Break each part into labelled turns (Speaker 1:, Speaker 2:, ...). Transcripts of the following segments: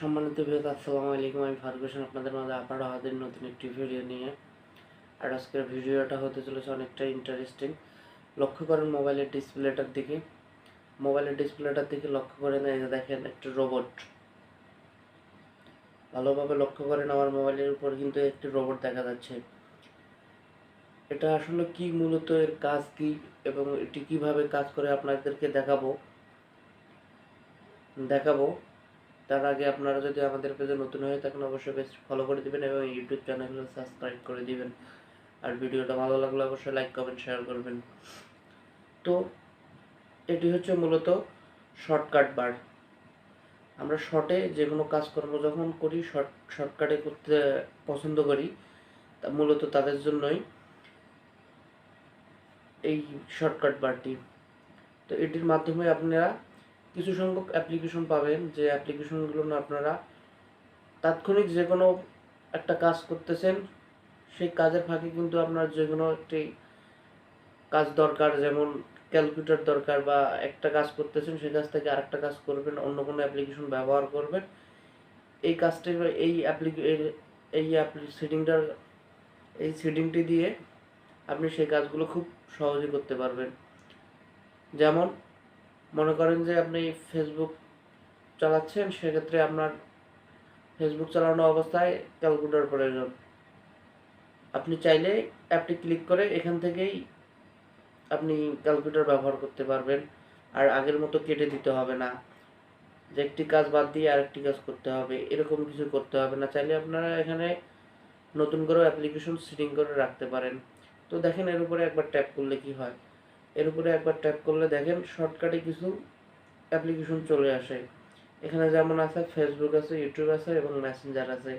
Speaker 1: সম্মানিত ভিউয়ার্স, আসসালামু আলাইকুম। আমি ফারুক হোসেন আপনাদের মাঝে আবারও হাজির নতুন একটি ভিডিও নিয়ে। আর আজকের ভিডিওটা হতে চলেছে অনেকটা ইন্টারেস্টিং। লক্ষ্য করেন মোবাইলের ডিসপ্লেটার দিকে লক্ষ্য করেন, এই যে দেখেন একটা রোবট। ভালোভাবে লক্ষ্য করেন, আমার মোবাইলের উপর কিন্তু একটি রোবট দেখা যাচ্ছে। এটা আসলে কি, মূলত এর কাজ কি এবং এটি কিভাবে কাজ করে আপনাদেরকে দেখাবো। তার আগে আপনারা যদি আমাদের পেজে নতুন হয়ে থাকেন অবশ্যই পেজ ফলো করে দিবেন এবং ইউটিউব চ্যানেলগুলো সাবস্ক্রাইব করে দিবেন। আর ভিডিওটা ভালো লাগলে অবশ্যই লাইক কমেন্ট শেয়ার করবেন। তো এটি হচ্ছে মূলত শর্টকাট বার। আমরা শর্টে যে কোনো কাজকর্ম যখন করি শর্টকাটে করতে পছন্দ করি, তা মূলত তাদের জন্যই এই শর্টকাট বারটি। তো এটির মাধ্যমে আপনারা কিছু সংখ্যক অ্যাপ্লিকেশন পাবেন, যে অ্যাপ্লিকেশনগুলো আপনারা তাৎক্ষণিক যে কোনো একটা কাজ করতেছেন, সেই কাজের ফাঁকে কিন্তু আপনার যে কোনো একটি কাজ দরকার, যেমন ক্যালকুলেটর দরকার, বা একটা কাজ করতেছেন সেই কাজ থেকে আরেকটা কাজ করবেন, অন্য কোনো অ্যাপ্লিকেশন ব্যবহার করবেন, এই কাজটি এই সেটিংটি দিয়ে আপনি সেই কাজগুলো খুব সহজে করতে পারবেন। যেমন মনে করেন যে আপনি ফেসবুক চালাচ্ছেন, সেক্ষেত্রে আপনার ফেসবুক চালানো অবস্থায় ক্যালকুলেটর প্রয়োজন। আপনি চাইলে অ্যাপটি ক্লিক করে এখান থেকেই আপনি ক্যালকুলেটর ব্যবহার করতে পারবেন। আর আগের মতো কেটে দিতে হবে না, যে একটি কাজ বাদ দিয়ে আরেকটি কাজ করতে হবে, এরকম কিছু করতে হবে না। চাইলে আপনারা এখানে নতুন করে অ্যাপ্লিকেশন সেটিং করে রাখতে পারেন। তো দেখেন, এর উপরে একবার ট্যাপ করলে কি হয়। এর উপরে একবার ট্যাপ করলে দেখেন শর্টকাটে কিছু অ্যাপ্লিকেশন চলে আসে। এখানে যেমন আছে ফেসবুক আছে, ইউটিউব আছে এবং মেসেঞ্জার আছে।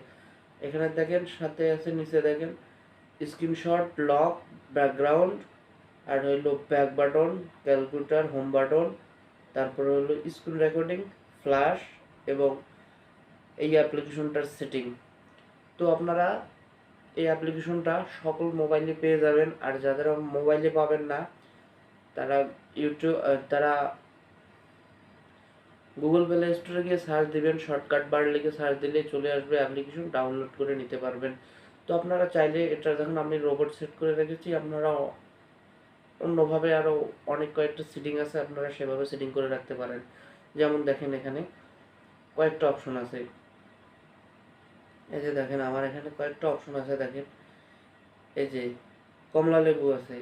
Speaker 1: এখানে দেখেন সাথে আছে, নিচে দেখেন স্ক্রিনশট, লক, ব্যাকগ্রাউন্ড, আর হইলো back button, calculator, home button, তারপরে হলো স্ক্রিন রেকর্ডিং, ফ্ল্যাশ এবং এই অ্যাপ্লিকেশনটার সেটিং। তো আপনারা এই অ্যাপ্লিকেশনটা সকল মোবাইলে পেয়ে যাবেন। আর যাদের মোবাইলে পাবেন না, তারা তারা গুগল প্লে স্টোরে গিয়ে সার্চ দিবেন, শর্টকাট বার লিখে সার্চ দিলে চলে আসবে, অ্যাপ্লিকেশন ডাউনলোড করে নিতে পারবেন। তো আপনারা চাইলে এটা, যখন আমি রোবট সেট করে রেখেছি, আপনারা অন্যভাবে আরও অনেক কয়েকটা সেটিং আছে, আপনারা সেভাবে সেটিং করে রাখতে পারেন। যেমন দেখেন, এখানে কয়েকটা অপশন আছে। এই যে দেখেন, আমার এখানে কয়েকটা অপশন আছে। দেখেন, এই যে কমলা লেবু আছে,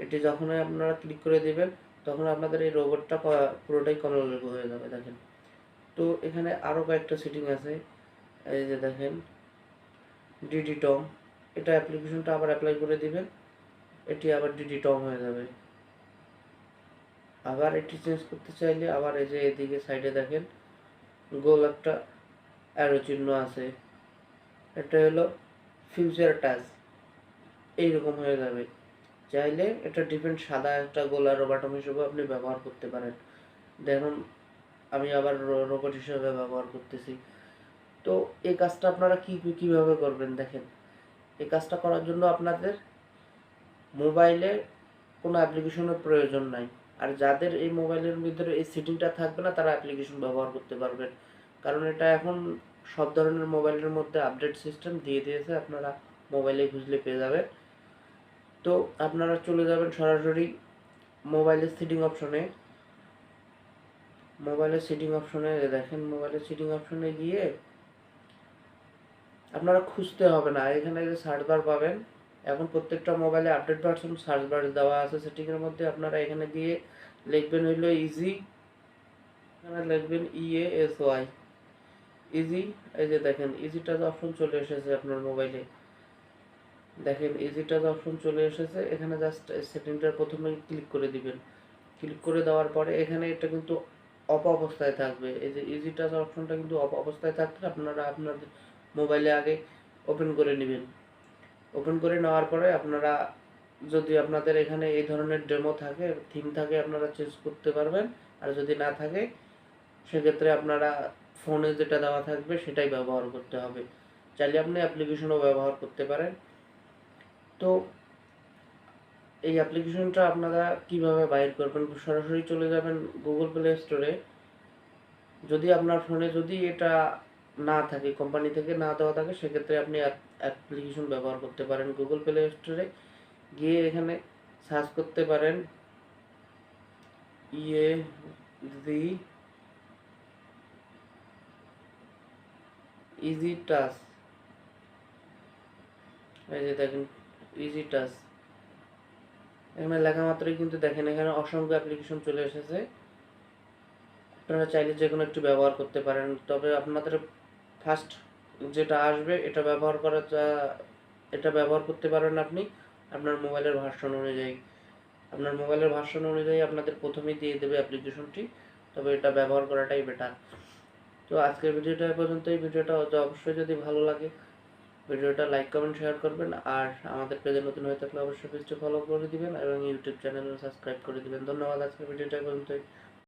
Speaker 1: এটি যখনই আপনারা ক্লিক করে দিবেন তখন আপনাদের এই রোবটটা পুরোটাই কমলা লেবু হয়ে যাবে। দেখেন, তো এখানে আরও কয়েকটা সেটিং আছে। এই যে দেখেন ডিডি টম, এটা অ্যাপ্লিকেশনটা আবার অ্যাপ্লাই করে দিবেন, এটি আবার ডিডি টম হয়ে যাবে। আবার এটি চেঞ্জ করতে চাইলে আবার এই যে এদিকে সাইডে দেখেন গোল একটা অ্যারো চিহ্ন আছে, এটা হলো ফিউচার টাচ, এইরকম হয়ে যাবে। চাইলে এটা ডিফেন্ট সাদা একটা গোল অ্যারো বাটন হিসেবে আপনি ব্যবহার করতে পারেন। দেখুন, আমি আবার রোবট হিসেবে ব্যবহার করতেছি। তো এই কাজটা আপনারা কিভাবে করবেন দেখেন। এই কাজটা করার জন্য আপনাদের মোবাইলে কোনো অ্যাপ্লিকেশনের প্রয়োজন নাই। আর যাদের এই মোবাইলের ভিতরে এই সেটিংটা থাকবে না, তারা অ্যাপ্লিকেশন ব্যবহার করতে পারবেন, কারণ এটা এখন সব ধরনের মোবাইলের মধ্যে আপডেট সিস্টেম দিয়ে দিয়েছে, আপনারা মোবাইলে খুঁজলে পেয়ে যাবেন। তো আপনারা চলে যাবেন সরাসরি মোবাইলের সেটিং অপশনে। দেখেন, মোবাইলের সেটিং অপশনে গিয়ে আপনারা খুঁজতে হবে না, এখানে যে সার্চ বার পাবেন, এখন প্রত্যেকটা মোবাইলে আপডেট ভার্সন সার্চ বার দেওয়া আছে সেটিংয়ের মধ্যে। আপনারা এখানে গিয়ে লিখবেন হইলো ইজি, এখানে লিখবেন EASY ইজি। এই যে দেখেন ইজি টাচ অপশন চলে এসেছে আপনার মোবাইলে। দেখেন ইজি টাচ অপশন চলে এসেছে, এখানে জাস্ট সেটিংটার প্রথমে ক্লিক করে দিবেন। ক্লিক করে দেওয়ার পরে এখানে এটা কিন্তু অফ অবস্থায় থাকবে। এই যে ইজি টাচ অপশনটা কিন্তু অফ অবস্থায় থাকলে আপনারা আপনাদের মোবাইলে আগে ওপেন করে নেবেন। ওপেন করে নেওয়ার পরে আপনারা, যদি আপনাদের এখানে এই ধরনের ডেমো থাকে, থিম থাকে, আপনারা চেঞ্জ করতে পারবেন। আর যদি না থাকে, সেক্ষেত্রে আপনারা ফোনে যেটা দেওয়া থাকবে সেটাই ব্যবহার করতে হবে। চাইলে আপনি অ্যাপ্লিকেশনও ব্যবহার করতে পারেন। তো এই অ্যাপ্লিকেশনটা আপনারা কিভাবে বাইর করবেন, সরাসরি চলে যাবেন গুগল প্লে স্টোরে। যদি আপনার ফোনে যদি এটা না থাকে, কোম্পানি থেকে না দেওয়া থাকে, সেক্ষেত্রে আপনি অ্যাপ্লিকেশন ব্যবহার করতে পারেন। গুগল প্লে স্টোরে গিয়ে এখানে সার্চ করতে পারেন ইজি ইজি টাচ। এই যে দেখেন ইজি টাচ, এখানে লেখা মাত্রই কিন্তু দেখেন এখানে অসংখ্য অ্যাপ্লিকেশন চলে এসেছে। আপনারা চাইলে যে কোনো একটু ব্যবহার করতে পারেন, তবে আপনাদের ফার্স্ট যেটা আসবে এটা ব্যবহার করতে পারেন আপনি আপনার মোবাইলের ভার্সন অনুযায়ী। আপনার মোবাইলের ভার্সন অনুযায়ী আপনাদের প্রথমেই দিয়ে দেবে অ্যাপ্লিকেশনটি, তবে এটা ব্যবহার করাটাই বেটার। তো আজকের ভিডিওটা এ পর্যন্ত। এই ভিডিওটা অবশ্যই যদি ভালো লাগে ভিডিওটা লাইক কমেন্ট শেয়ার করবেন, আর আমাদের পেজে নতুন হয়ে থাকলে অবশ্যই পেজটি ফলো করে দিবেন এবং ইউটিউব চ্যানেলে সাবস্ক্রাইব করে দিবেন। ধন্যবাদ। আজকের ভিডিওটা এ পর্যন্তই।